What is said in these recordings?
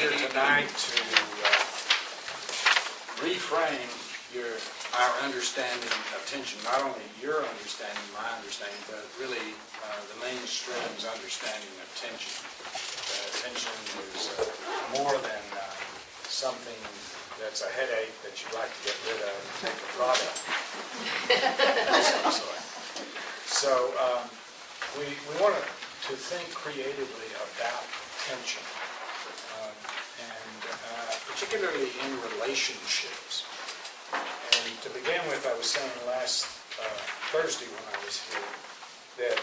here tonight to reframe our understanding of tension. Not only your understanding, my understanding, but really the mainstream's understanding of tension. Tension is more than something that's a headache that you'd like to get rid of and take a product. So we want to think creatively about tension, and particularly in relationships. And to begin with, I was saying last Thursday when I was here that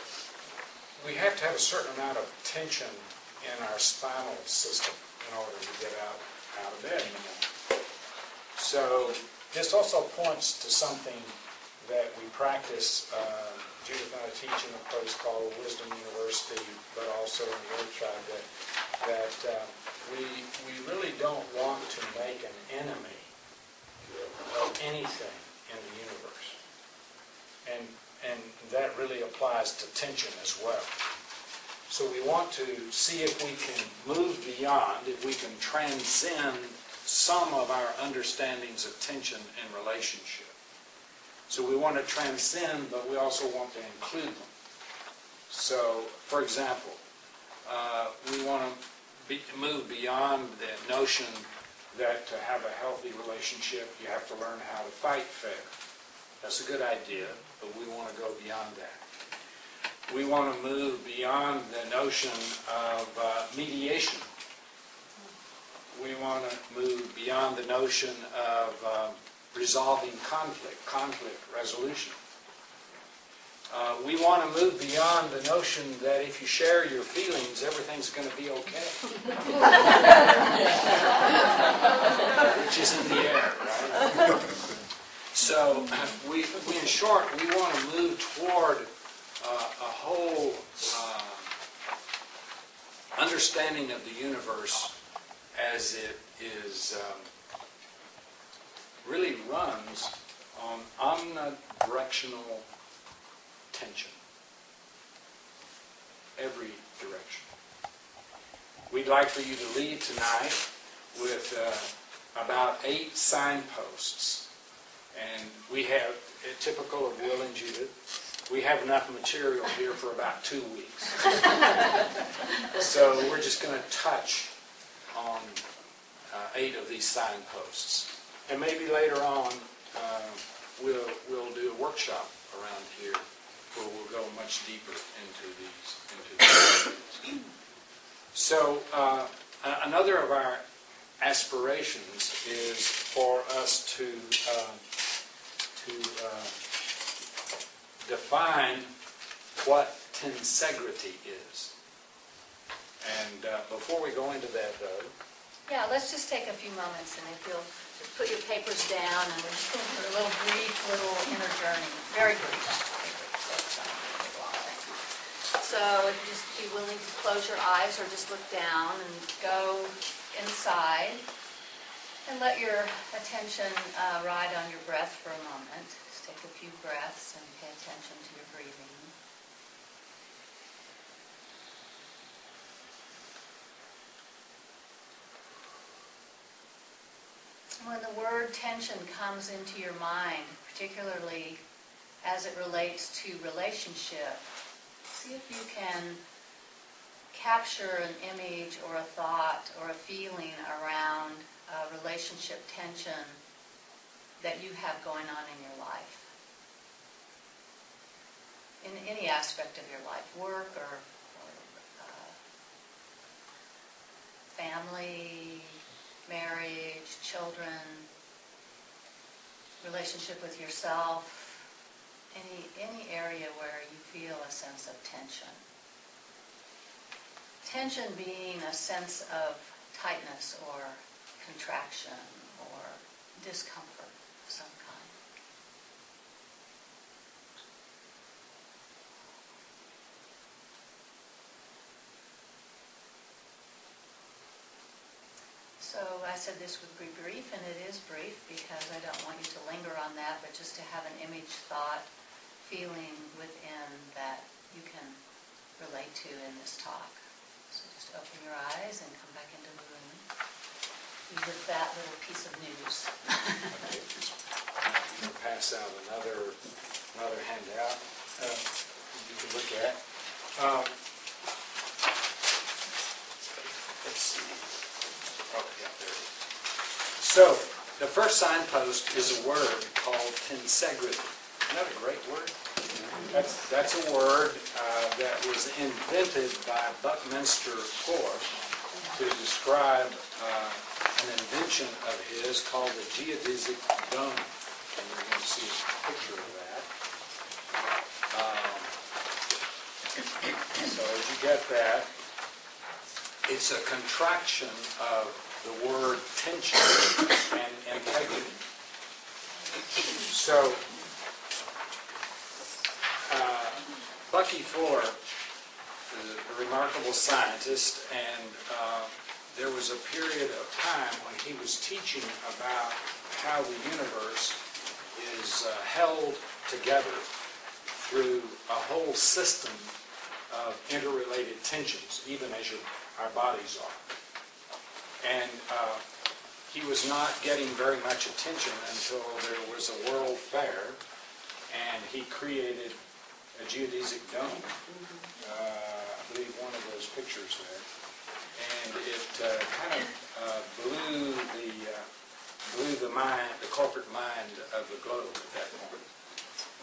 we have to have a certain amount of tension in our spinal system in order to get out of bed in the morning. So this also points to something that we practice. Judith and I teach in a place called Wisdom University, but also in the Earth Tribe, that we really don't want to make an enemy of anything in the universe. And that really applies to tension as well. So we want to see if we can move beyond, if we can transcend some of our understandings of tension in relationship. So we want to transcend, but we also want to include them. So, for example, we want to move beyond the notion that to have a healthy relationship, you have to learn how to fight fair. That's a good idea, but we want to go beyond that. We want to move beyond the notion of mediation. We want to move beyond the notion of resolving conflict resolution. We want to move beyond the notion that if you share your feelings, everything's going to be okay. Which is in the air, right? So, in short, we want to move toward a whole understanding of the universe as it is really runs on omnidirectional tension. Every direction. We'd like for you to leave tonight with about 8 signposts. And we have, typical of Will and Judith, we have enough material here for about 2 weeks. So we're just going to touch on 8 of these signposts. And maybe later on, we'll do a workshop around here where we'll go much deeper into these. So another of our aspirations is for us to define what tensegrity is. And before we go into that, though, yeah, let's just take a few moments, and if you'll just put your papers down, and we're just going to do a little brief inner journey. Very brief. So if you just be willing to close your eyes or just look down and go inside and let your attention ride on your breath for a moment. Just take a few breaths and pay attention to your breathing. When the word tension comes into your mind, particularly as it relates to relationship, see if you can capture an image or a thought or a feeling around relationship tension that you have going on in your life. In any aspect of your life, work or family, marriage, children, relationship with yourself, any area where you feel a sense of tension. Tension being a sense of tightness or contraction or discomfort of some kind. So I said this would be brief, and it is brief because I don't want you to linger on that, but just to have an image, thought, feeling within that you can relate to in this talk. So just open your eyes and come back into the room. that little piece of news. Okay. I'm going to pass out another handout you can look at. Let's see. Oh, yeah, there it is. So, the first signpost is a word called tensegrity. Isn't that a great word? That's a word that was invented by Buckminster Fuller to describe an invention of his called the geodesic dome. And you're going to see a picture of that. So as you get that, it's a contraction of the word tension and integrity. So Bucky Fuller is a remarkable scientist, and there was a period of time when he was teaching about how the universe is held together through a whole system of interrelated tensions, even as our bodies are. And he was not getting very much attention until there was a World Fair, and he created a geodesic dome. I believe one of those pictures there. And it kind of blew the corporate mind of the globe at that point.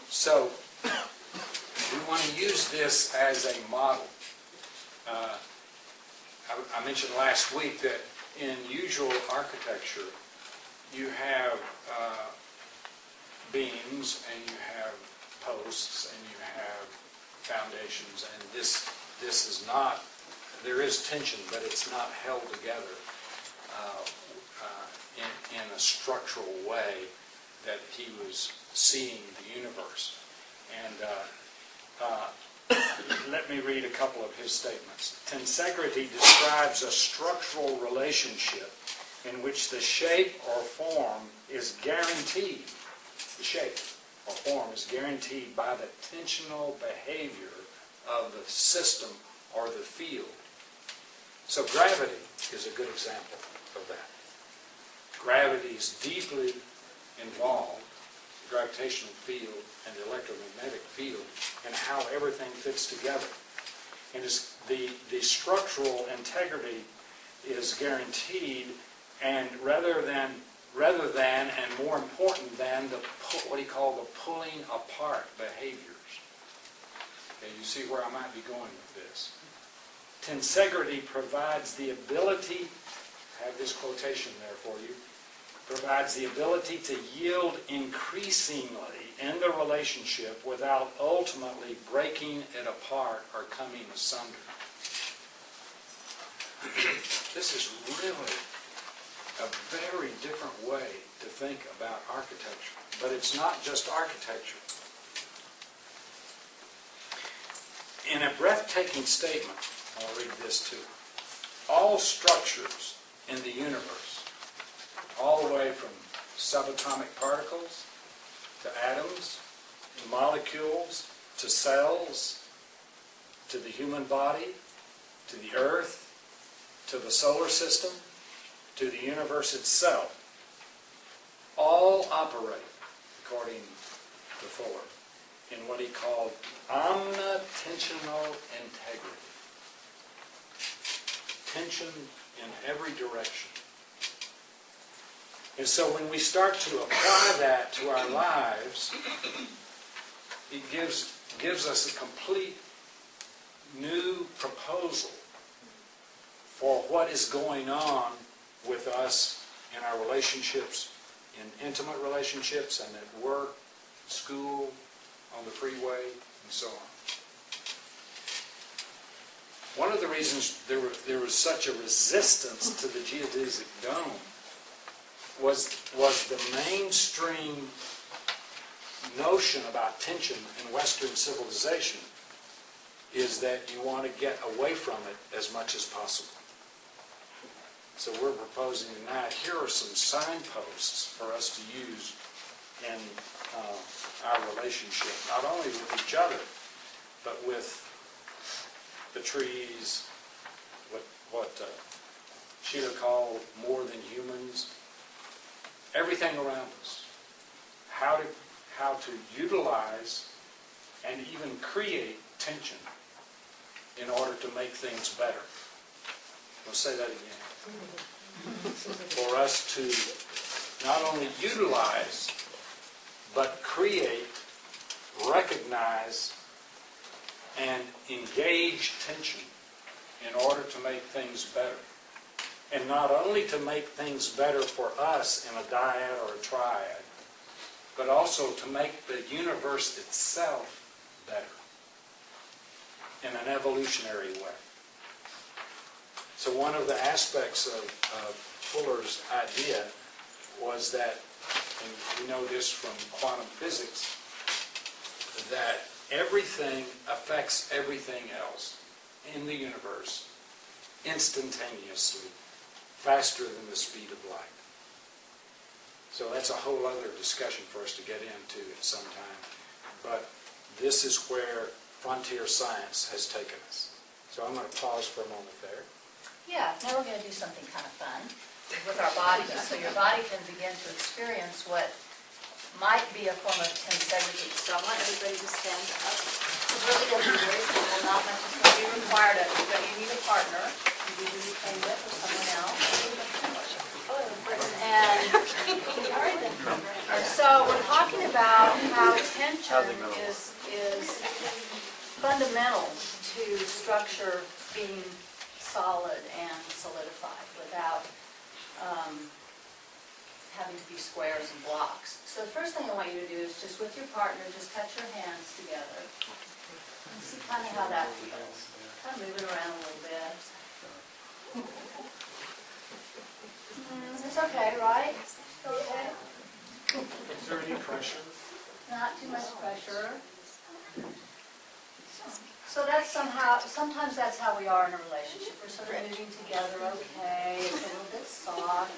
So we want to use this as a model. I mentioned last week that in usual architecture, you have beams and you have posts and you have foundations, and this is not, there is tension, but it's not held together in a structural way that he was seeing the universe. And let me read a couple of his statements. Tensegrity describes a structural relationship in which the shape or form is guaranteed. The shape or form is guaranteed by the tensional behavior of the system or the field. So gravity is a good example of that. Gravity is deeply involved, the gravitational field and the electromagnetic field, and how everything fits together. And the structural integrity is guaranteed, and rather than and more important than what he called the pulling apart behaviors. Okay, you see where I might be going with this. Tensegrity provides the ability, I have this quotation there for you, provides the ability to yield increasingly in the relationship without ultimately breaking it apart or coming asunder. This is really a very different way to think about architecture. But it's not just architecture. In a breathtaking statement, I'll read this too. All structures in the universe, all the way from subatomic particles to atoms, to molecules, to cells, to the human body, to the earth, to the solar system, to the universe itself, all operate, according to Fuller, in what he called omnitensional integrity. Tension in every direction. And so when we start to apply that to our lives, it gives us a complete new proposal for what is going on with us in our relationships, in intimate relationships, and at work, school, on the freeway, and so on. One of the reasons there was such a resistance to the geodesic dome was the mainstream notion about tension in Western civilization is that you want to get away from it as much as possible. So we're proposing tonight, here are some signposts for us to use in our relationship, not only with each other, but with the trees, what Sheila called more than humans, everything around us, how to utilize and even create tension in order to make things better. I'll say that again. For us to not only utilize, but create, recognize, and engage tension in order to make things better. And not only to make things better for us in a dyad or a triad, but also to make the universe itself better in an evolutionary way. So one of the aspects of Fuller's idea was that, and we know this from quantum physics, that everything affects everything else in the universe instantaneously, faster than the speed of light. So that's a whole other discussion for us to get into at some time. But this is where frontier science has taken us. So I'm going to pause for a moment there. Yeah, now we're going to do something kind of fun with our bodies, so your body can begin to experience what might be a form of tensegrity. So I want everybody to stand up. It's really going to be very simple, not much is going to be required of you, but you need a partner. You either you play with or someone else. And so we're talking about how tension is fundamental to structure being solid and solidified without having to be squares and blocks. So the first thing I want you to do is just with your partner, just touch your hands together and see kind of how that feels. Kind of move it around a little bit. It's okay, right? Okay? Is there any pressure? Not too much pressure. So that's sometimes that's how we are in a relationship. We're sort of moving together, okay, it's a little bit soft.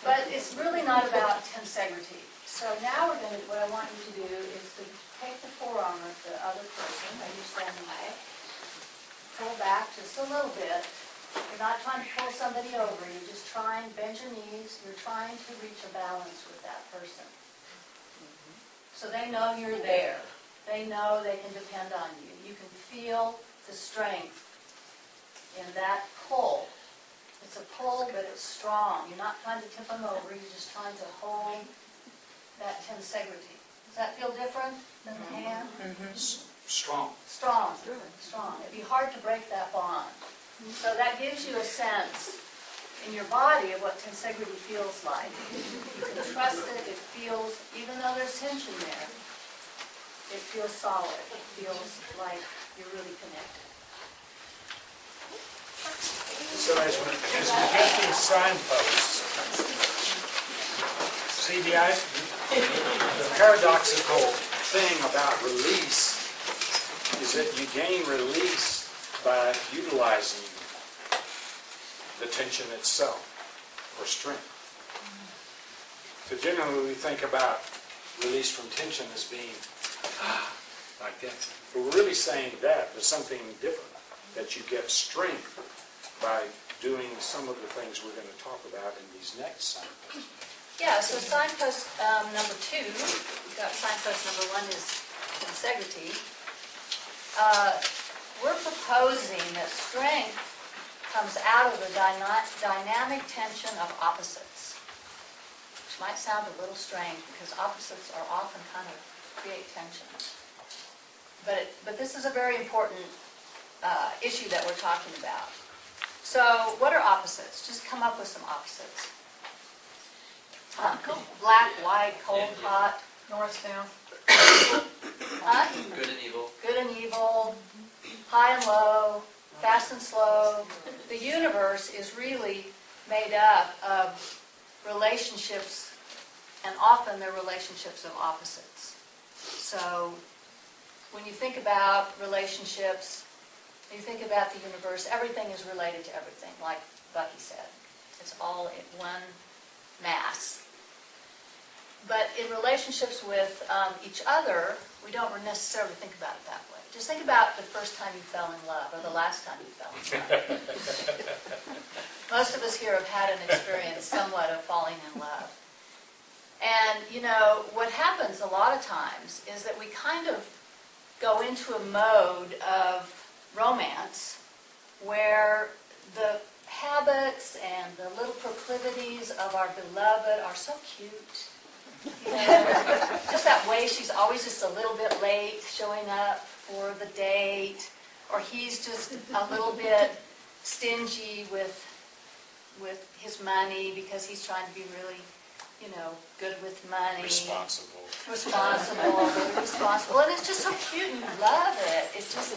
But it's really not about tensegrity. So now what I want you to do is to take the forearm of the other person that you're standing with, pull back just a little bit. You're not trying to pull somebody over. You're just trying, bend your knees. You're trying to reach a balance with that person. So they know you're there. They know they can depend on you. You can feel the strength in that pull. It's a pull, but it's strong. You're not trying to tip them over. You're just trying to hold that tensegrity. Does that feel different than the hand? Strong. Strong. Strong. It'd be hard to break that bond. So that gives you a sense in your body of what tensegrity feels like. You can trust it. It feels, even though there's tension there, it feels solid. It feels like you're really connected. So as we get these signposts, see the paradoxical thing about release is that you gain release by utilizing the tension itself, or strength. So generally we think about release from tension as being like that. But we're really saying that there's something different, that you get strength by doing some of the things we're going to talk about in these next signposts. Yeah, so signpost number 2, we've got signpost number 1 is tensegrity. We're proposing that strength comes out of the dynamic tension of opposites, which might sound a little strange because opposites are often kind of create tension. But this is a very important issue that we're talking about. So what are opposites? Just come up with some opposites. Black, white, cold, hot. North, south. Good and evil. Good and evil, high and low, fast and slow. The universe is really made up of relationships, and often they're relationships of opposites. So when you think about relationships, you think about the universe, everything is related to everything, like Bucky said. It's all in one mass. But in relationships with each other, we don't necessarily think about it that way. Just think about the first time you fell in love, or the last time you fell in love. Most of us here have had an experience somewhat of falling in love. And, you know, what happens a lot of times is that we kind of go into a mode of romance where the habits and the little proclivities of our beloved are so cute. You know, just that way she's always just a little bit late showing up for the date, or he's just a little bit stingy with his money because he's trying to be really, you know, good with money. Responsible, really responsible. And it's just so cute and you love it. It's just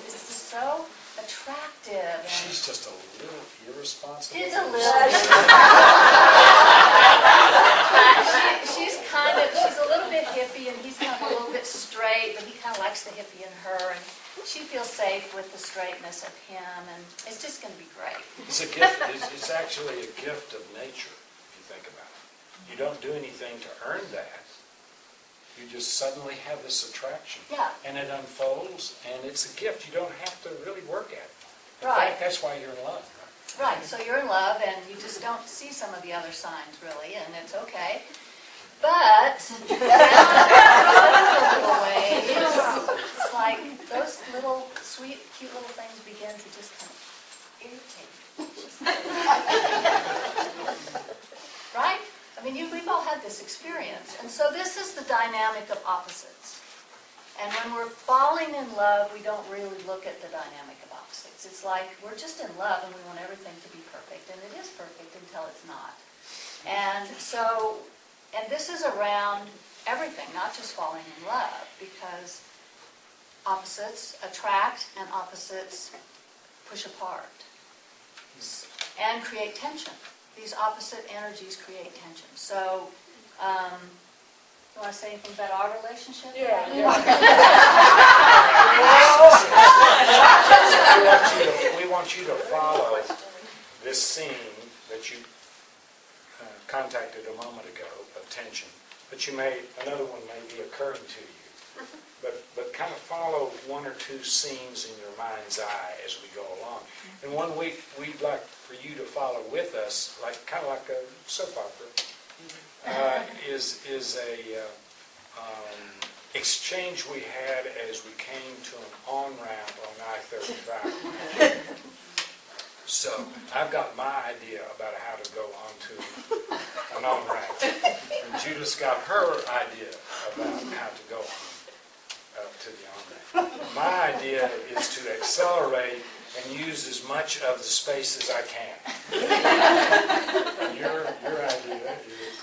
so attractive. And she's just a little irresponsible. she's a little she's a little bit hippie and he's kind of a little bit straight, but he kind of likes the hippie in her, and she feels safe with the straightness of him, and it's just going to be great. It's a gift. It's actually a gift of nature, if you think about it. You don't do anything to earn that. You just suddenly have this attraction. Yeah. And it unfolds, and it's a gift. You don't have to really work at it. In Right. fact, that's why you're in love. Right, so you're in love, and you just don't see some of the other signs, really, and it's okay. But, it's like those little, sweet, cute little things begin to just kind of irritate you. Right? I mean, we've all had this experience. And so this is the dynamic of opposites. And when we're falling in love, we don't really look at the dynamic of opposites. It's like we're just in love and we want everything to be perfect. And it is perfect until it's not. And so, and this is around everything, not just falling in love, because opposites attract and opposites push apart and create tension. These opposite energies create tension. So, you want to say anything about our relationship? Yeah. We want you to follow this scene that you contacted a moment ago of tension, but another one may be occurring to you. But kind of follow one or two scenes in your mind's eye as we go along. And 1 week we'd like for you to follow with us, kind of like a soap opera. Is a exchange we had as we came to an on-ramp on I-35. So I've got my idea about how to go onto an on-ramp, and Judith's got her idea about how to go to the on-ramp. My idea is to accelerate and use as much of the space as I can. Your idea is?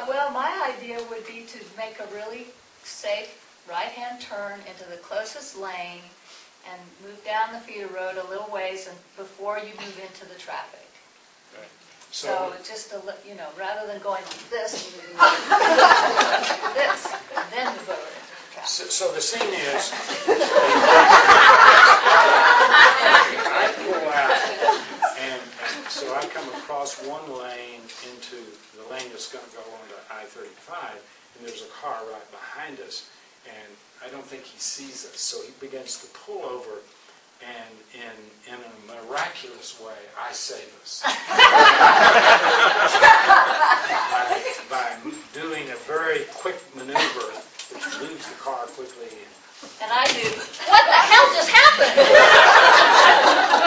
Well, my idea would be to make a really safe right-hand turn into the closest lane and move down the feeder road a little ways and before you move into the traffic. Right. So just rather than going like this, you move like this, and then move over into the traffic. So the scene is, I pull out, and so I come across one lane into the lane that's going to go onto I-35, and there's a car right behind us, and I don't think he sees us, so he begins to pull over, and in a miraculous way, I save us. by doing a very quick maneuver, which moves the car quickly. And I do, what the hell just happened?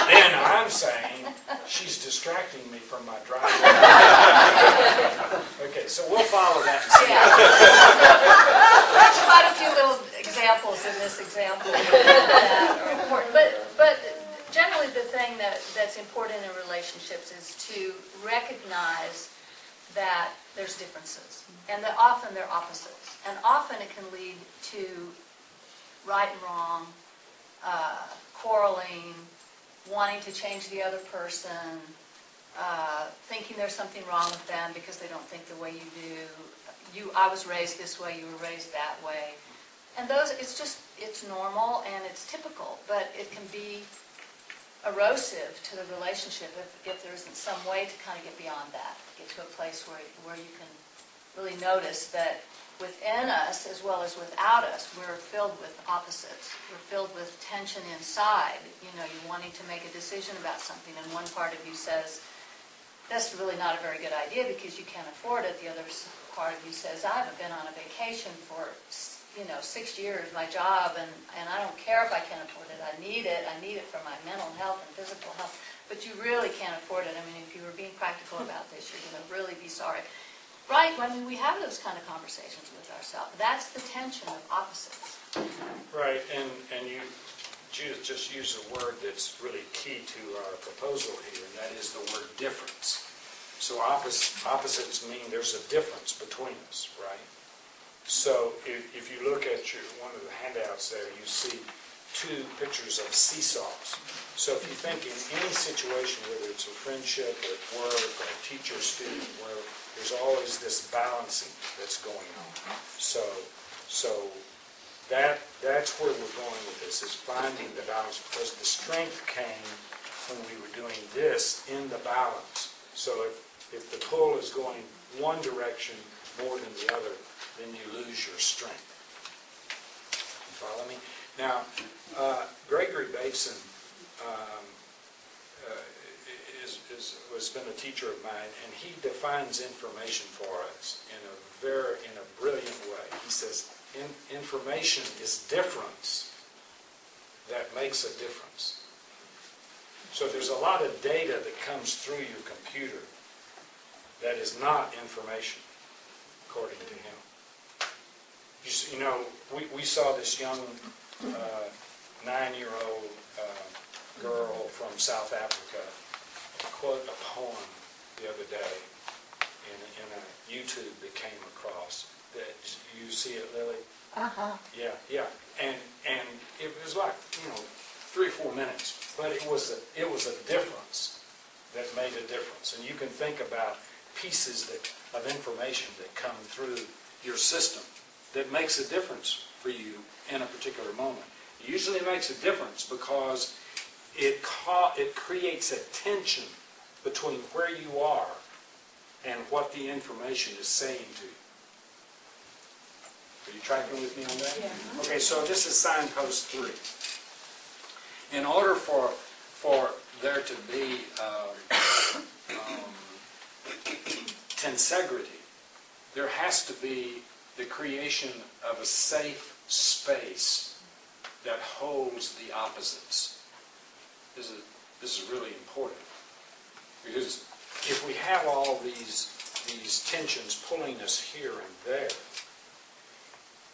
Then I'm saying, she's distracting me from my driving. Okay, so we'll follow that. Yeah. There's quite a few little examples in this example that are important. But generally the thing that's important in relationships is to recognize that there's differences. And that often they're opposites. And often it can lead to right and wrong, quarreling, wanting to change the other person, thinking there's something wrong with them because they don't think the way you do. I was raised this way, you were raised that way. And it's normal and it's typical, but it can be erosive to the relationship if there isn't some way to kind of get beyond that, get to a place where you can really notice that within us as well as without us, we're filled with opposites. We're filled with tension inside. You're wanting to make a decision about something, and one part of you says, that's really not a very good idea because you can't afford it. The other part of you says, I haven't been on a vacation for 6 years, my job, and I don't care if I can't afford it. I need it for my mental health and physical health. But you really can't afford it. I mean, if you were being practical about this, you're going to really be sorry. Right, I mean, we have those kind of conversations with ourselves. That's the tension of opposites. Right, and you, Judith, just used a word that's really key to our proposal here, and that is the word difference. So opposites mean there's a difference between us, right? So if you look at one of the handouts there, you see two pictures of seesaws. So if you think in any situation, whether it's a friendship, at work, or teacher-student, where there's always this balancing that's going on. So that's where we're going with this, is finding the balance, because the strength came when we were doing this in the balance. So if the pull is going one direction more than the other, then you lose your strength. You follow me? Now, Gregory Bateson has been a teacher of mine, and he defines information for us in a brilliant way. He says, information is difference that makes a difference. So there's a lot of data that comes through your computer that is not information, according to him. You know, we saw this young 9-year-old girl from South Africa quote a poem the other day in a YouTube that came across. That you see it, Lily? Yeah. And it was like 3 or 4 minutes, but it was a difference that made a difference. And you can think about pieces of information that come through your system that makes a difference for you in a particular moment. It usually makes a difference because it creates a tension between where you are and what the information is saying to you. Are you tracking with me on that? Yeah. Okay, so this is signpost 3. In order for there to be tensegrity, there has to be the creation of a safe space that holds the opposites. This is really important, because if we have all these tensions pulling us here and there,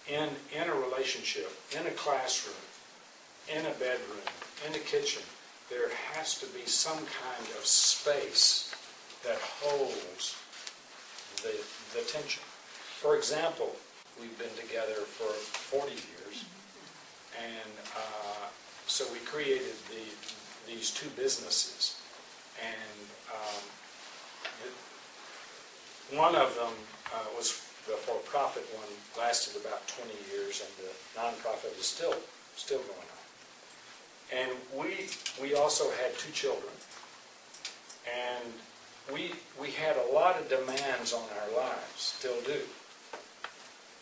in a relationship, in a classroom, in a bedroom, in a kitchen, there has to be some kind of space that holds the tension. For example, we've been together for 40 years, and so we created these 2 businesses, and one of them was the for-profit one, lasted about 20 years, and the nonprofit is still going on. And we also had 2 children, and we had a lot of demands on our lives, still do.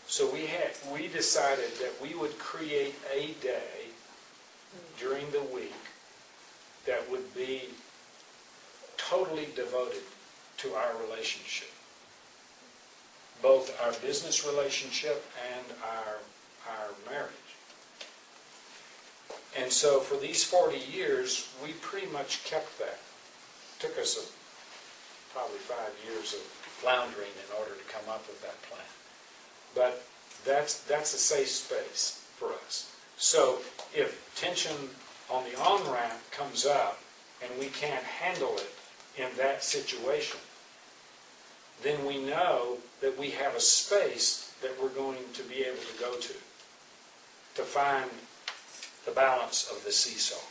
So we decided that we would create a day during the week that would be totally devoted to our relationship, both our business relationship and our marriage. And so for these 40 years, we pretty much kept that. It took us probably 5 years of floundering in order to come up with that plan. But that's a safe space for us. So if tension on the on-ramp comes up and we can't handle it in that situation, then we know that we have a space that we're going to be able to go to find the balance of the seesaw.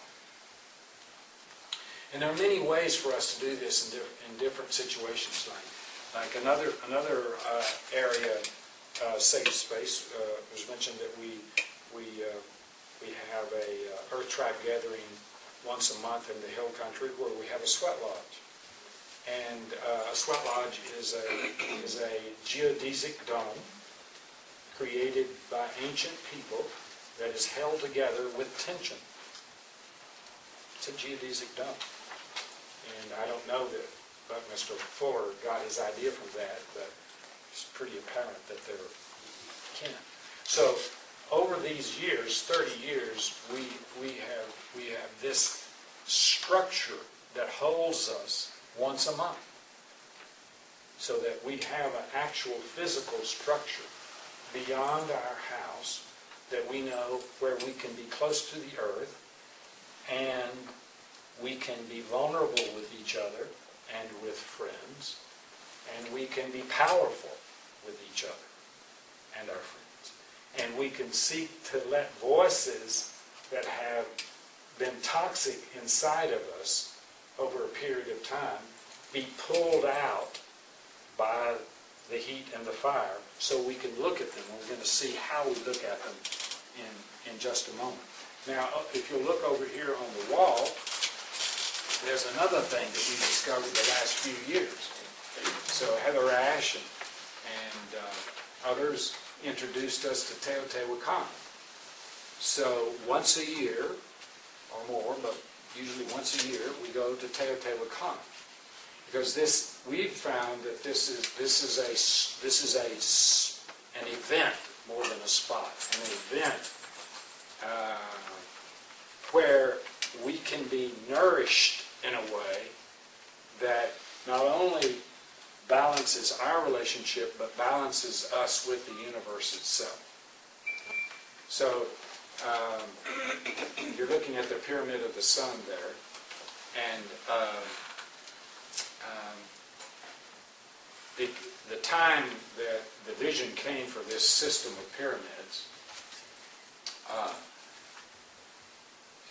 And there are many ways for us to do this in different situations. Like another area, safe space, was mentioned that we have a Earth Tribe gathering once a month in the Hill Country where we have a sweat lodge. And a sweat lodge is a geodesic dome created by ancient people that is held together with tension. It's a geodesic dome. And I don't know but Mr. Fuller got his idea from that, but it's pretty apparent that they're kin. So over these years, 30 years, we have this structure that holds us once a month, so that we have an actual physical structure beyond our house, that we know where we can be close to the earth, and we can be vulnerable with each other and with friends, and we can be powerful with each other and our friends. And we can seek to let voices that have been toxic inside of us over a period of time be pulled out by the heat and the fire, so we can look at them. We're going to see how we look at them in just a moment. Now, if you look over here on the wall, there's another thing that we discovered the last few years. So Heather Ash and others introduced us to Teotihuacan. So once a year, or more, but usually once a year, we go to Teotihuacan. Because we've found that this is an event more than a spot, an event where we can be nourished in a way that not only balances our relationship, but balances us with the universe itself. So you're looking at the Pyramid of the Sun there, and the time that the vision came for this system of pyramids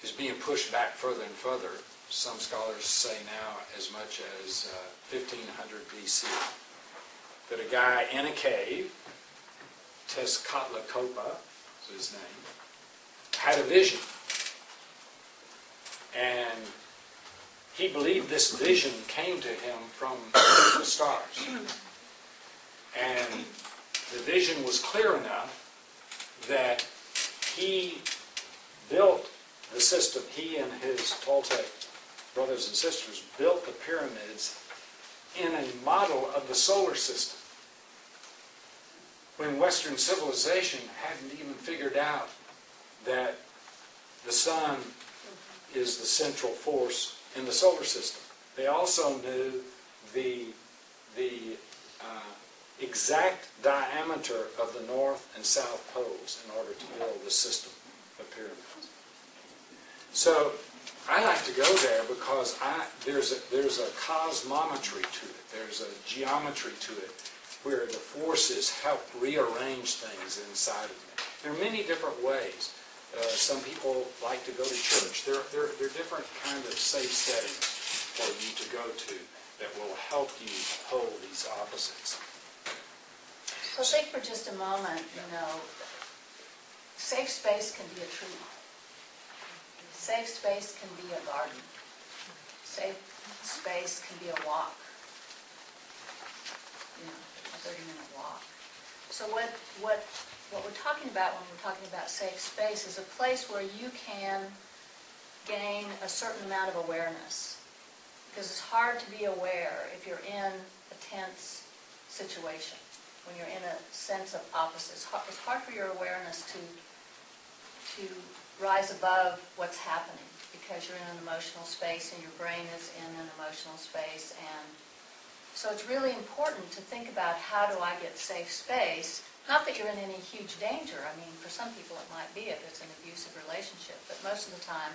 is being pushed back further and further. Some scholars say now as much as 1500 BC. That a guy in a cave, Tezcatlipoca is his name, had a vision. And he believed this vision came to him from the stars. And the vision was clear enough that he built the system. He and his Toltec brothers and sisters built the pyramids in a model of the solar system, when Western civilization hadn't even figured out that the sun is the central force in the solar system. They also knew the exact diameter of the north and south poles in order to build the system of pyramids. So I like to go there because there's a cosmometry to it. There's a geometry to it where the forces help rearrange things inside of me. There are many different ways. Some people like to go to church. There are different kind of safe settings for you to go to that will help you hold these opposites. So think for just a moment, safe space can be a tree. Safe space can be a garden. Safe space can be a walk. A 30-minute walk. So what we're talking about when we're talking about safe space is a place where you can gain a certain amount of awareness. Because it's hard to be aware if you're in a tense situation, when you're in a sense of opposites. It's hard for your awareness to rise above what's happening, because you're in an emotional space and your brain is in an emotional space. And so it's really important to think about, how do I get safe space? Not that you're in any huge danger. I mean, for some people it might be if it's an abusive relationship, but most of the time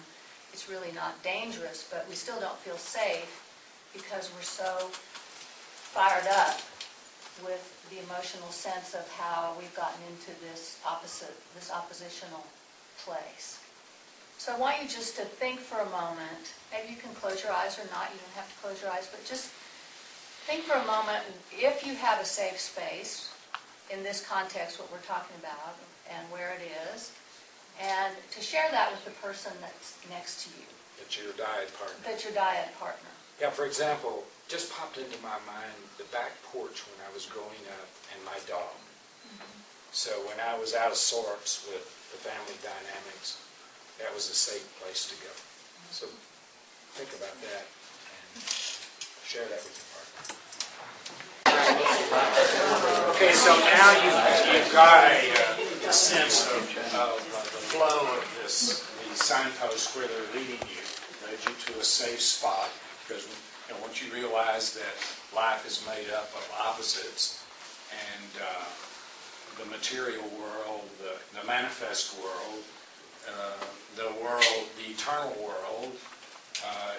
it's really not dangerous, but we still don't feel safe because we're so fired up with the emotional sense of how we've gotten into this oppositional place. So I want you just to think for a moment. Maybe you can close your eyes or not. You don't have to close your eyes, but just think for a moment, if you have a safe space, in this context, what we're talking about, and where it is, and to share that with the person that's next to you. That's your diet partner. That's your diet partner. Yeah, for example, just popped into my mind the back porch when I was growing up and my dog. Mm-hmm. So when I was out of sorts with the family dynamics, that was a safe place to go. Mm-hmm. So think about that and share that with your partner. Okay, so now you've got a sense of the flow of these signposts where they're leading you, led you to a safe spot, because once you realize that life is made up of opposites, and the material world, the manifest world, the eternal world,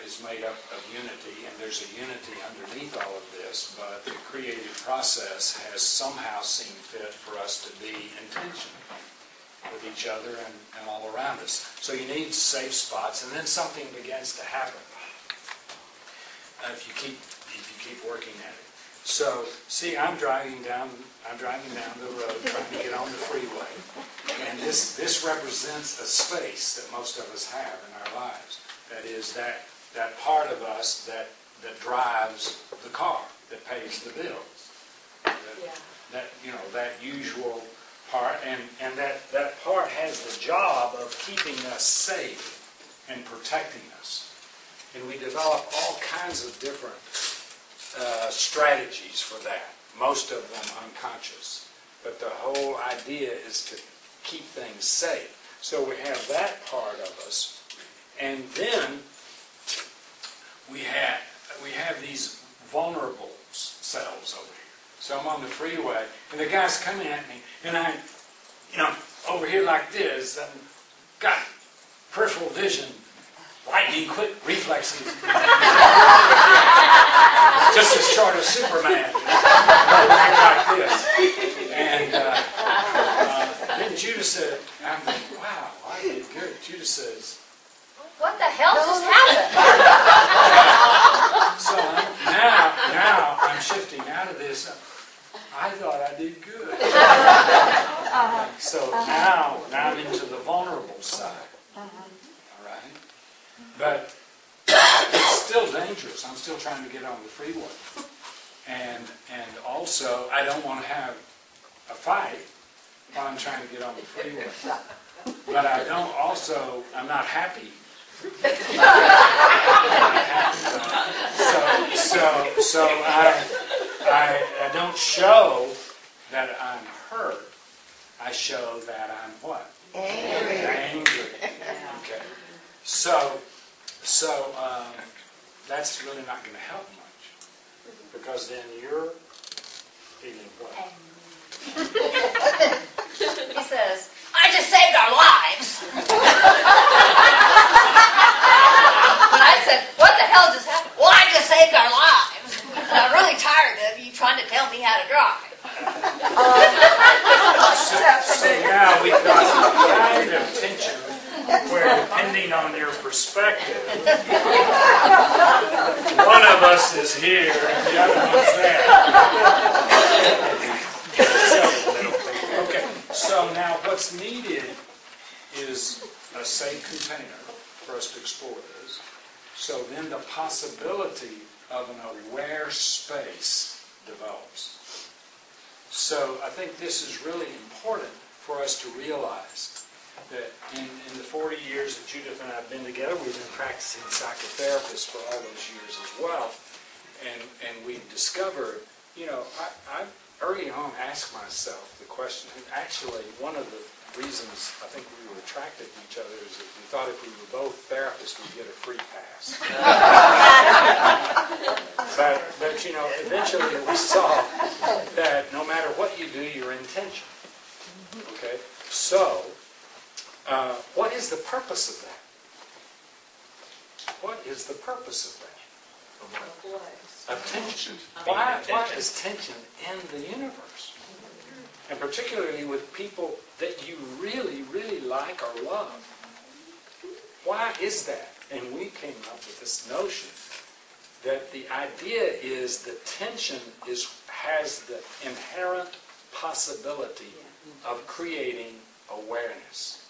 is made up of unity, and there's a unity underneath all of this, but the creative process has somehow seen fit for us to be in tension with each other and all around us. So you need safe spots, and then something begins to happen if you keep working at it. So, see, I'm driving down the road trying to get on the freeway, and this represents a space that most of us have in our lives. That is that part of us that drives the car, that pays the bills. That usual part, and that part has the job of keeping us safe and protecting us. And we develop all kinds of different strategies for that, most of them unconscious. But the whole idea is to keep things safe. So we have that part of us. And then we have these vulnerable selves over here. So I'm on the freeway, and the guy's coming at me, and I, over here like this, I've got peripheral vision, lightning quick reflexes, just as short as Superman, over here like this. And then Judith said, I'm thinking, wow, I did good. Judith says, What the hell just happened? so now I'm shifting out of this. I thought I did good. So now I'm into the vulnerable side. All right? But it's still dangerous. I'm still trying to get on the freeway. And also, I don't want to have a fight while I'm trying to get on the freeway. But I'm not happy. So I don't show that I'm hurt. I show that I'm what? Angry. Okay. So that's really not going to help much, because then you're feeling what? He says, I just saved our lives. When I said, what the hell just happened? Well, I just saved our lives. And I'm really tired of you trying to tell me how to drive. So now we've got a kind of tension where, depending on your perspective, one of us is here and the other one's there. So now what's needed is a safe container for us to explore this. So then the possibility of an aware space develops. So I think this is really important for us to realize that in the 40 years that Judith and I have been together, we've been practicing psychotherapists for all those years as well. And we've discovered, I early on asked myself the question, and actually one of the reasons I think we were attracted to each other is that we thought if we were both therapists, we'd get a free pass. but eventually we saw that no matter what you do, you're in tension. Okay? So, what is the purpose of that? What is the purpose of that? Of tension. Why is tension in the universe? And particularly with people that you really, really like or love. Why is that? And we came up with this notion that the idea is that tension has the inherent possibility of creating awareness.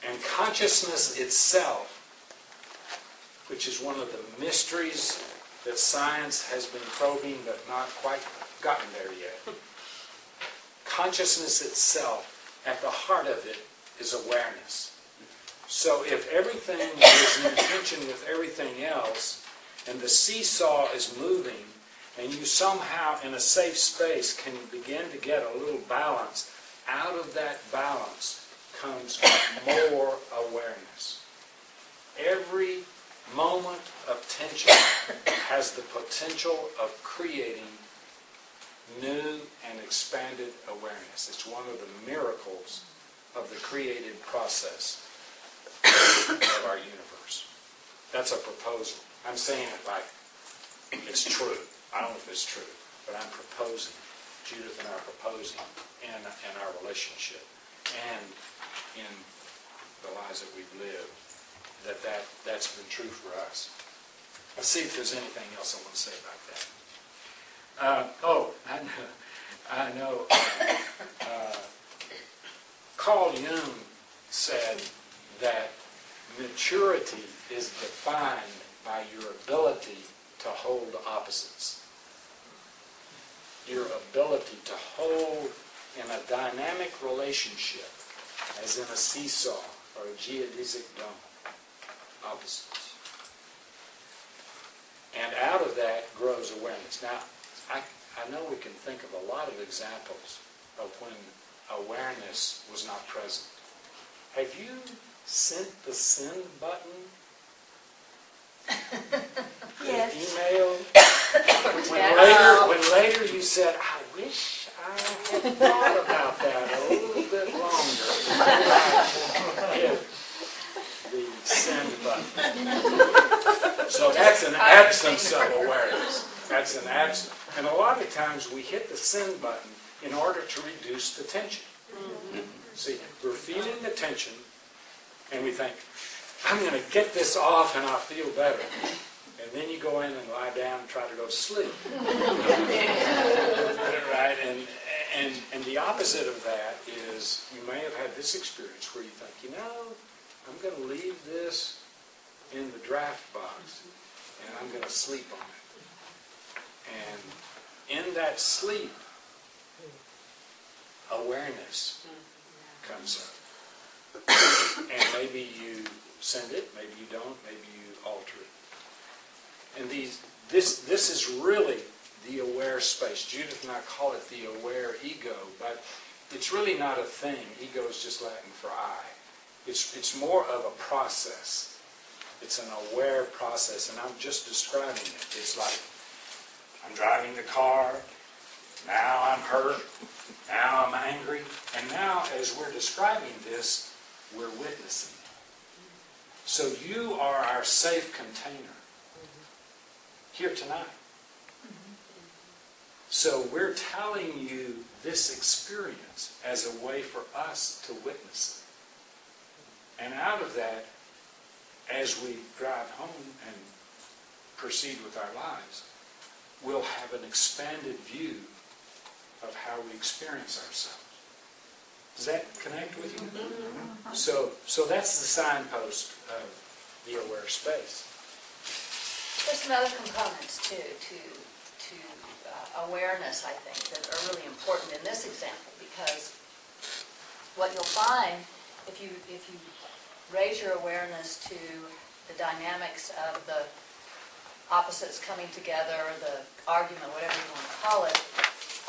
And consciousness itself, which is one of the mysteries that science has been probing but not quite gotten there yet. Consciousness itself, at the heart of it, is awareness. So if everything is in tension with everything else, and the seesaw is moving, and you somehow, in a safe space, can begin to get a little balance, out of that balance comes more awareness. Every moment of tension has the potential of creating new and expanded awareness. It's one of the miracles of the creative process of our universe. That's a proposal. I'm saying it like it's true. I don't know if it's true, but I'm proposing. Judith and I are proposing in our relationship and in the lives that we've lived that's been true for us. Let's see if there's anything else I want to say about that. I know. Carl Jung said that maturity is defined by your ability to hold opposites. Your ability to hold in a dynamic relationship, as in a seesaw or a geodesic dome, opposites. And out of that grows awareness. Now, I know we can think of a lot of examples of when awareness was not present. Have you sent the send button? Yes. Email? When later you said, I wish I had thought about that a little bit longer. Hit the send button. So that's an absence of awareness. That's an absence. And a lot of times we hit the send button in order to reduce the tension. See, we're feeling the tension, and we think, I'm going to get this off and I'll feel better. And then you go in and lie down and try to go to sleep. Right? And the opposite of that is you may have had this experience where you think, I'm going to leave this in the draft box and I'm going to sleep on it. And in that sleep, awareness comes up. And maybe you send it, maybe you don't, maybe you alter it. And this is really the aware space. Judith and I call it the aware ego, but it's really not a thing. Ego is just Latin for I. It's more of a process. It's an aware process, and I'm just describing it. It's like I'm driving the car, now I'm hurt, now I'm angry, and now as we're describing this, we're witnessing. So you are our safe container here tonight. So we're telling you this experience as a way for us to witness it. And out of that, as we drive home and proceed with our lives, we'll have an expanded view of how we experience ourselves. Does that connect with you? So that's the signpost of the aware space. There's some other components too to awareness, I think, that are really important in this example, because what you'll find if you raise your awareness to the dynamics of the opposites coming together, the argument, whatever you want to call it,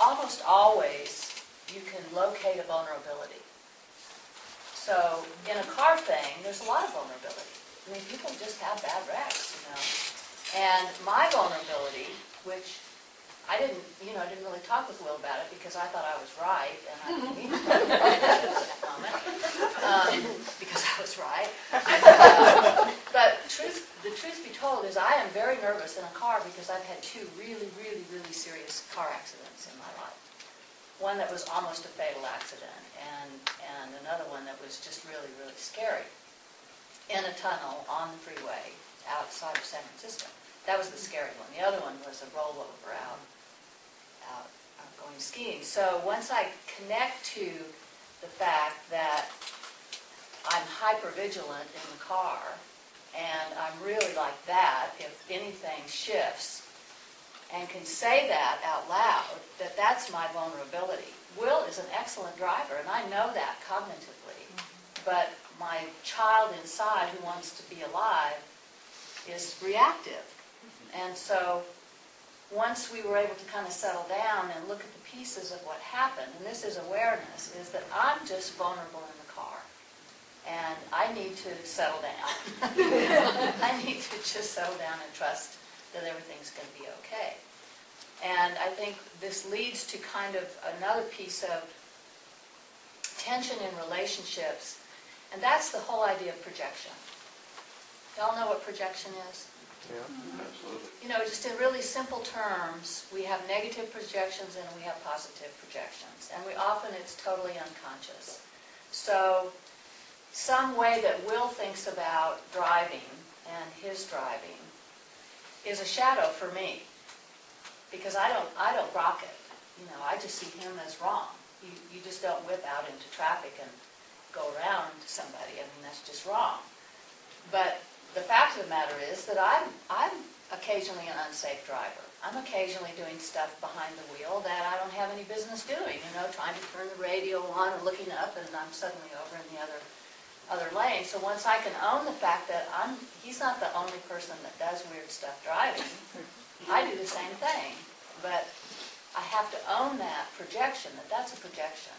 almost always you can locate a vulnerability. So in a car thing, there's a lot of vulnerability. I mean, people just have bad wrecks, And my vulnerability, which I didn't really talk with Will about it because I thought I was right, and I didn't mean to that moment, because I was right. But the truth be told is I am very nervous in a car because I've had two really, really, really serious car accidents in my life. One that was almost a fatal accident, and another one that was just really, really scary in a tunnel on the freeway outside of San Francisco. That was the scary one. The other one was a rollover out going skiing. So once I connect to the fact that I'm hypervigilant in the car, and I'm really like that if anything shifts, and can say that out loud, that's my vulnerability. Will is an excellent driver, and I know that cognitively, but my child inside who wants to be alive is reactive. And so once we were able to kind of settle down and look at the pieces of what happened, and this is awareness, is that I'm just vulnerable in the car. And I need to settle down. I need to just settle down and trust that everything's going to be okay. And I think this leads to kind of another piece of tension in relationships, and that's the whole idea of projection. Y'all know what projection is? Yeah, absolutely. You know, just in really simple terms, we have negative projections and we have positive projections. And often it's totally unconscious. So some way that Will thinks about driving and his driving is a shadow for me. Because I don't rock it. You know, I just see him as wrong. You just don't whip out into traffic and go around somebody. I mean, that's just wrong. But the fact of the matter is that I'm occasionally an unsafe driver. I'm occasionally doing stuff behind the wheel that I don't have any business doing, you know, trying to turn the radio on or looking up, and I'm suddenly over in the other lane. So once I can own the fact that he's not the only person that does weird stuff driving, I do the same thing. But I have to own that projection, that's a projection.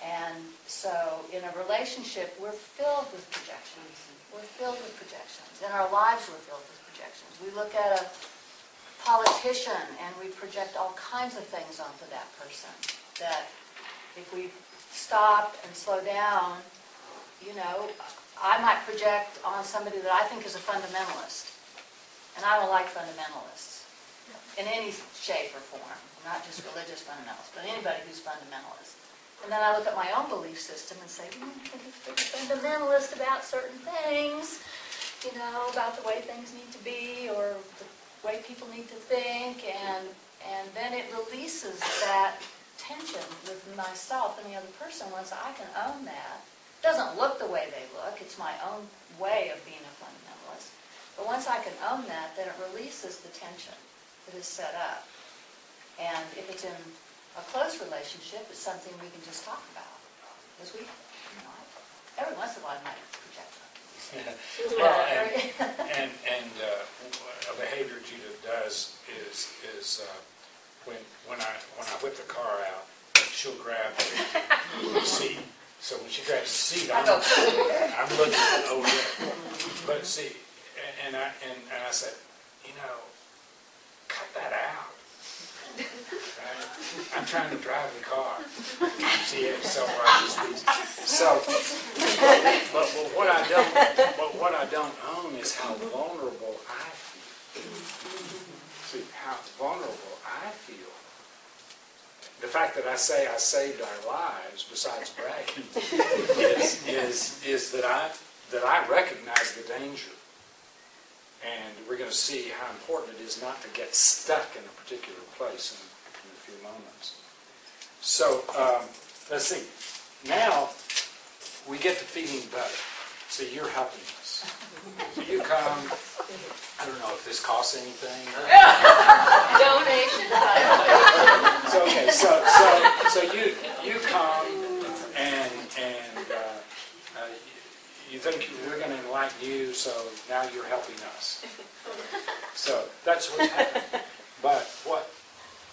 And so in a relationship, we're filled with projections. We're filled with projections. In our lives, we're filled with projections. We look at a politician and we project all kinds of things onto that person. That if we stop and slow down, you know, I might project on somebody that I think is a fundamentalist. And I don't like fundamentalists in any shape or form, not just religious fundamentalists, but anybody who's fundamentalist. And then I look at my own belief system and say, I think it's pretty fundamentalist about certain things, you know, about the way things need to be or the way people need to think, and then it releases that tension with myself and the other person once I can own that. It doesn't look the way they look, it's my own way of being a fundamentalist. But once I can own that, then it releases the tension that is set up. And if it's in a close relationship, it's something we can just talk about. Because we, you know, every once in a while I might project on these. Well, and a behavior Judith does is when I whip the car out, she'll grab the seat. So when she grabs the seat, I'm looking over there. But see, and I said, you know, cut that out. Right? I'm trying to drive the car. See, it's so righteous. So, but what I don't own is how vulnerable I feel. See, how vulnerable I feel. The fact that I say I saved our lives, besides bragging, is that I recognize the danger. And we're going to see how important it is not to get stuck in a particular place in a few moments. So, let's see. Now, we get to feeling better. So you're helping us. So you come, I don't know if this costs anything. Donation. So, okay, so you come and you think we're going to enlighten you, so now you're helping us. So that's what's happening. But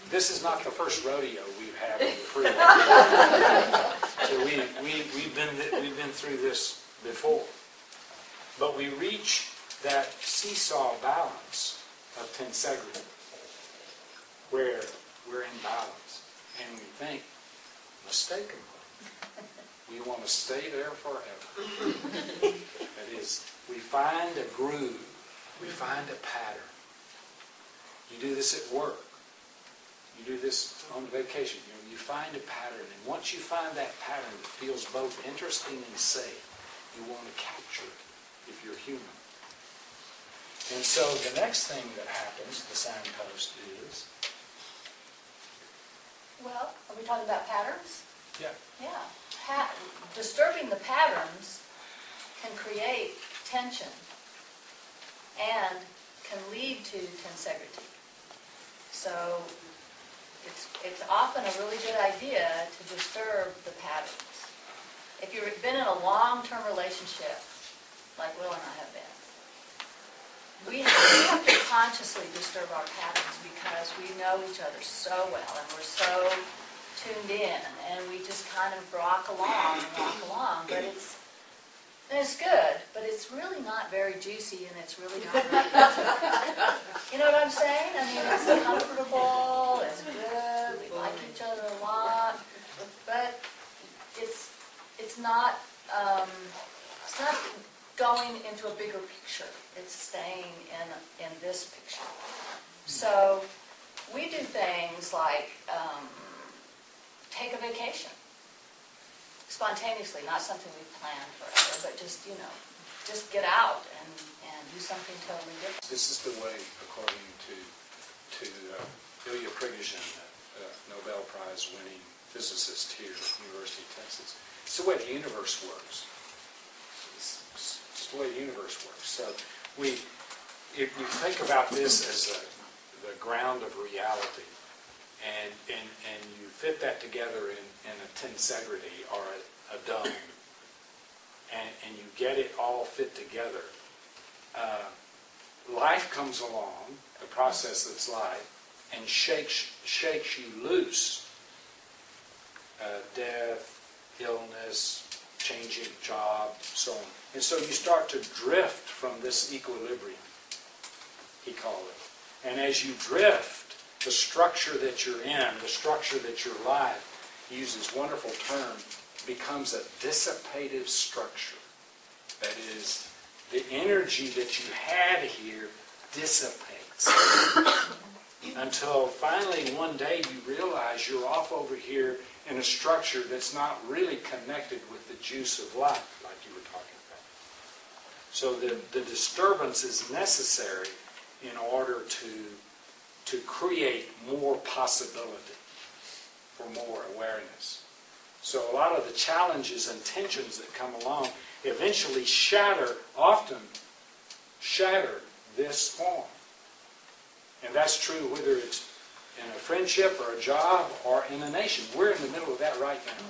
this is not the first rodeo we've had on the freeway. So we've been through this before. But we reach that seesaw balance of tensegrity, where we're in balance, and we think mistakenly we want to stay there forever. That is, we find a groove, we find a pattern. You do this at work, you do this on vacation, you find a pattern, and once you find that pattern that feels both interesting and safe, you want to capture it if you're human. And so the next thing that happens, the signpost is... Well, are we talking about patterns? Yeah. Yeah. Disturbing the patterns can create tension and can lead to tensegrity. So it's often a really good idea to disturb the patterns. If you've been in a long-term relationship, like Will and I have been, we have to consciously disturb our patterns because we know each other so well and we're so tuned in, and we just kind of rock along and walk along, but it's good, but it's really not very juicy, and it's really not very you know what I'm saying? I mean, it's comfortable, it's good, we like each other a lot, but it's not going into a bigger picture. It's staying in this picture. So we do things like take a vacation. Spontaneously, not something we've planned forever, but just, just get out and do something totally different. This is the way, according to Ilya Prigogine, Nobel Prize winning physicist here at the University of Texas. It's the way the universe works. It's the way the universe works. So if you think about this as the ground of reality, and you fit that together in a tensegrity or a dome, and you get it all fit together, life comes along, the process that's life, and shakes you loose. Death, illness, changing job, so on. And so you start to drift from this equilibrium, he called it. And as you drift, the structure that you're in, the structure that your life, he uses this wonderful term, becomes a dissipative structure. That is, the energy that you had here dissipates. Until finally one day you realize you're off over here in a structure that's not really connected with the juice of life, like you were talking about. So the disturbance is necessary in order to create more possibility, for more awareness. So a lot of the challenges and tensions that come along eventually often shatter this form. And that's true whether it's in a friendship or a job or in a nation. We're in the middle of that right now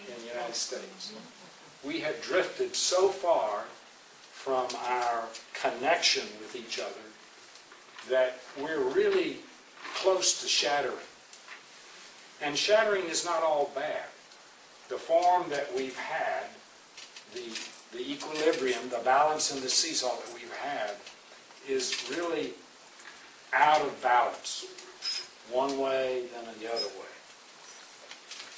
in the United States. We have drifted so far from our connection with each other that we're really close to shattering. And shattering is not all bad. The form that we've had, the equilibrium, the balance and the seesaw that we've had, is really out of balance. One way, then the other way.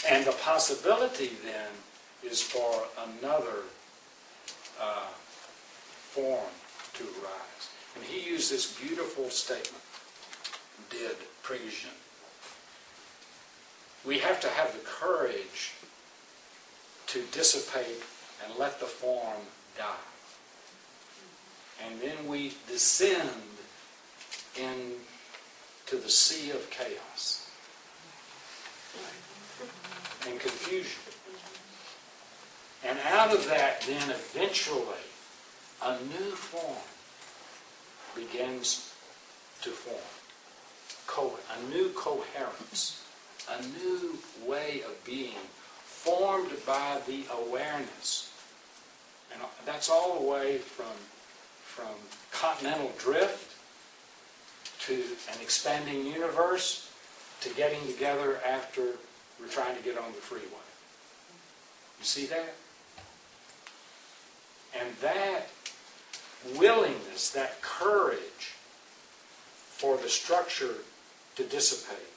And the possibility then is for another form to arise. And he used this beautiful statement, did Prigogine. We have to have the courage to dissipate and let the form die. And then we descend into the sea of chaos and confusion. And out of that, then eventually, a new form begins to form. A new coherence, a new way of being, formed by the awareness. And that's all the way from continental drift to an expanding universe to getting together after we're trying to get on the freeway. You see that? And that willingness, that courage for the structure to dissipate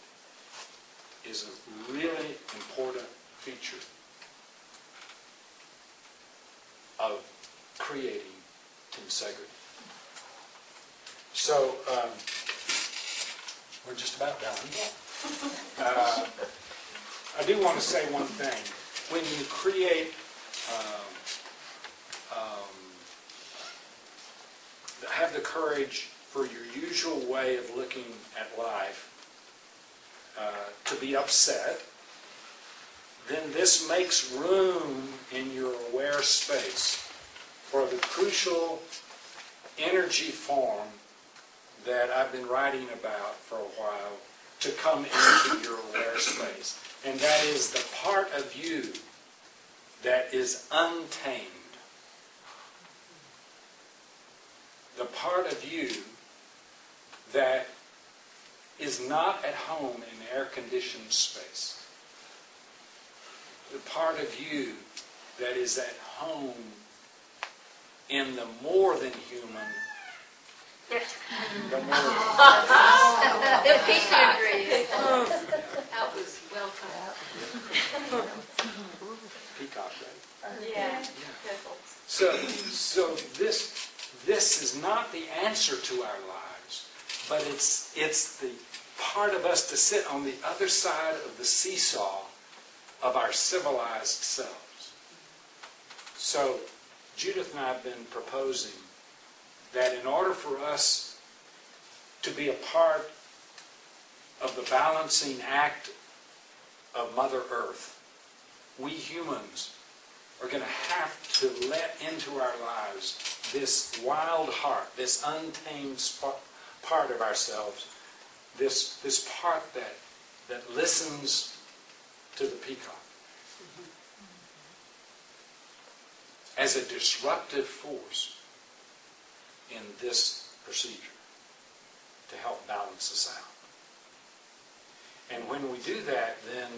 is a really important feature of creating tensegrity. So, we're just about done. I do want to say one thing. When you create, have the courage for your usual way of looking at life to be upset, then this makes room in your aware space for the crucial energy form that I've been writing about for a while to come into your aware space. And that is the part of you that is untamed. The part of you that is not at home in air-conditioned space. The part of you that is at home in the more than human, the more The peacock agrees. That was well timed. peacock, right? Yeah. So this is not the answer to our lives, but it's the part of us to sit on the other side of the seesaw of our civilized selves. So Judith and I have been proposing that in order for us to be a part of the balancing act of Mother Earth, we humans are going to have to let into our lives this wild heart, this untamed part of ourselves, this part that listens to the peacock as a disruptive force in this procedure to help balance us out. And when we do that, then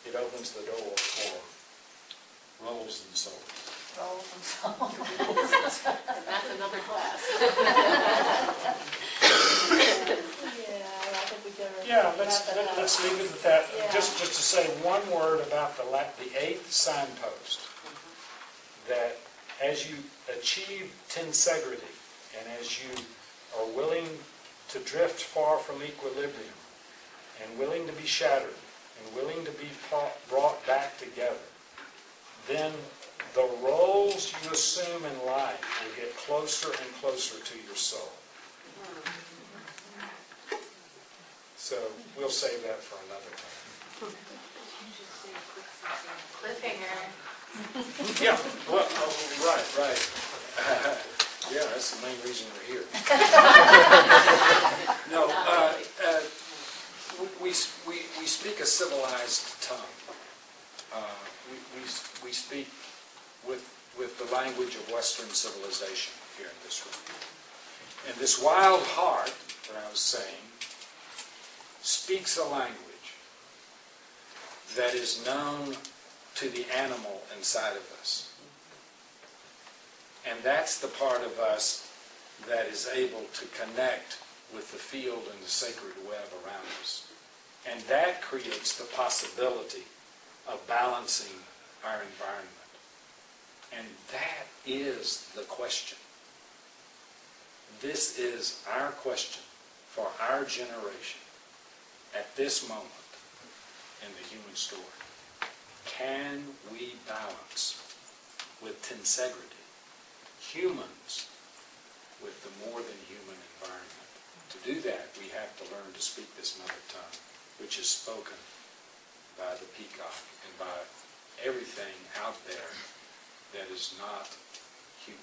it opens the door for roles and souls. Roles and souls. That's another class. Yeah, I think we better Yeah, wrap it up. let's leave it at that. Yeah. Just to say one word about the eighth signpost, that as you achieve tensegrity and as you are willing to drift far from equilibrium and willing to be shattered and willing to be brought back together, then the roles you assume in life will get closer and closer to your soul. So we'll save that for another time. Cliffhanger. Yeah, well, right. Yeah, that's the main reason we're here. No, we speak a civilized tongue. We speak with the language of Western civilization here in this room. And this wild heart, that I was saying, speaks a language that is known to the animal inside of us. And that's the part of us that is able to connect with the field and the sacred web around us. And that creates the possibility of balancing our environment. And that is the question. This is our question for our generation at this moment in the human story. Can we balance with tensegrity humans with the more than human environment? To do that, we have to learn to speak this mother tongue, which is spoken by the peacock and by everything out there that is not human.